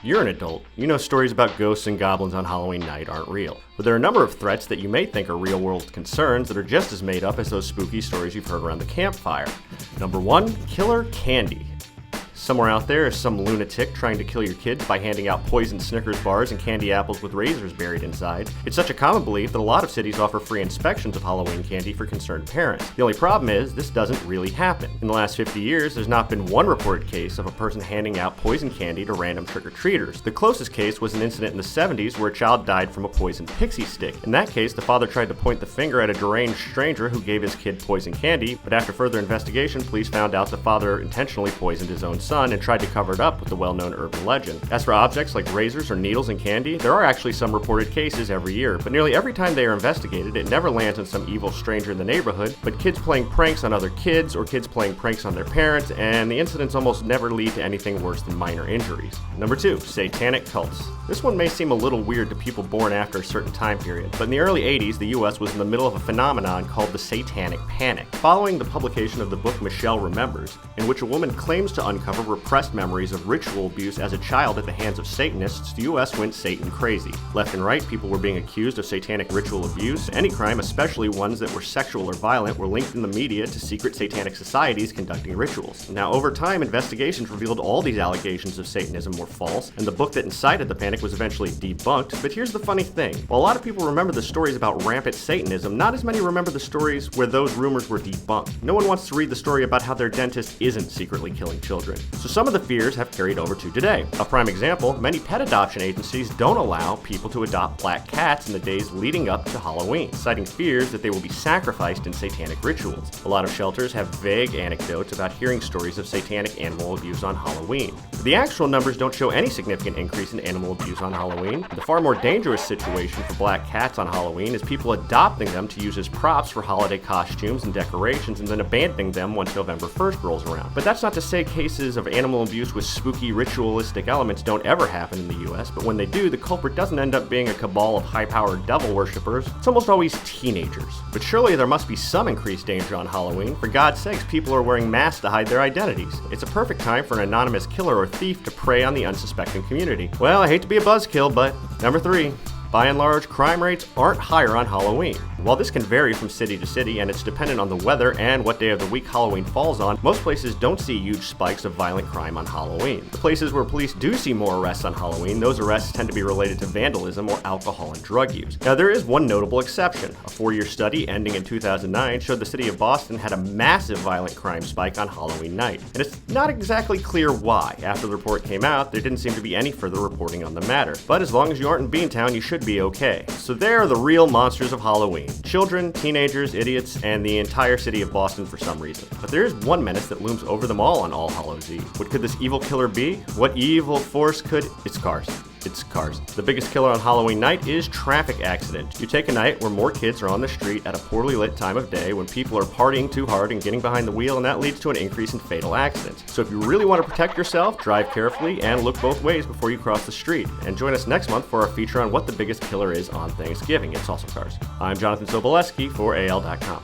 You're an adult. You know stories about ghosts and goblins on Halloween night aren't real. But there are a number of threats that you may think are real-world concerns that are just as made up as those spooky stories you've heard around the campfire. Number 1, killer candy. Somewhere out there is some lunatic trying to kill your kids by handing out poisoned Snickers bars and candy apples with razors buried inside. It's such a common belief that a lot of cities offer free inspections of Halloween candy for concerned parents. The only problem is, this doesn't really happen. In the last 50 years, there's not been one reported case of a person handing out poison candy to random trick-or-treaters. The closest case was an incident in the 70s where a child died from a poisoned pixie stick. In that case, the father tried to point the finger at a deranged stranger who gave his kid poison candy, but after further investigation, police found out the father intentionally poisoned his own son and tried to cover it up with the well-known urban legend. As for objects like razors or needles and candy, there are actually some reported cases every year, but nearly every time they are investigated, it never lands on some evil stranger in the neighborhood, but kids playing pranks on other kids or kids playing pranks on their parents, and the incidents almost never lead to anything worse than minor injuries. Number 2, satanic cults. This one may seem a little weird to people born after a certain time period, but in the early 80s, the US was in the middle of a phenomenon called the Satanic Panic. Following the publication of the book Michelle Remembers, in which a woman claims to uncover repressed memories of ritual abuse as a child at the hands of Satanists, the US went Satan crazy. Left and right, people were being accused of satanic ritual abuse. Any crime, especially ones that were sexual or violent, were linked in the media to secret satanic societies conducting rituals. Now, over time, investigations revealed all these allegations of Satanism were false, and the book that incited the panic was eventually debunked. But here's the funny thing. While a lot of people remember the stories about rampant Satanism, not as many remember the stories where those rumors were debunked. No one wants to read the story about how their dentist isn't secretly killing children. So some of the fears have carried over to today. A prime example, many pet adoption agencies don't allow people to adopt black cats in the days leading up to Halloween, citing fears that they will be sacrificed in satanic rituals. A lot of shelters have vague anecdotes about hearing stories of satanic animal abuse on Halloween. The actual numbers don't show any significant increase in animal abuse on Halloween. The far more dangerous situation for black cats on Halloween is people adopting them to use as props for holiday costumes and decorations and then abandoning them once November 1st rolls around. But that's not to say cases of animal abuse with spooky ritualistic elements don't ever happen in the US, but when they do, the culprit doesn't end up being a cabal of high-powered devil worshippers. It's almost always teenagers. But surely there must be some increased danger on Halloween. For God's sakes, people are wearing masks to hide their identities. It's a perfect time for an anonymous killer or thief to prey on the unsuspecting community. Well, I hate to be a buzzkill, but number 3. By and large, crime rates aren't higher on Halloween. While this can vary from city to city and it's dependent on the weather and what day of the week Halloween falls on, most places don't see huge spikes of violent crime on Halloween. The places where police do see more arrests on Halloween, those arrests tend to be related to vandalism or alcohol and drug use. Now, there is one notable exception. A 4-year study ending in 2009 showed the city of Boston had a massive violent crime spike on Halloween night. And it's not exactly clear why. After the report came out, there didn't seem to be any further reporting on the matter. But as long as you aren't in Beantown, you should be okay. So there are the real monsters of Halloween. Children, teenagers, idiots, and the entire city of Boston for some reason. But there is one menace that looms over them all on All Hallows Eve. What could this evil killer be? What evil force could... It's cars. It's cars. The biggest killer on Halloween night is traffic accidents. You take a night where more kids are on the street at a poorly lit time of day when people are partying too hard and getting behind the wheel, and that leads to an increase in fatal accidents. So if you really want to protect yourself, drive carefully and look both ways before you cross the street. And join us next month for our feature on what the biggest killer is on Thanksgiving. It's also cars. I'm Jonathan Soboleski for AL.com.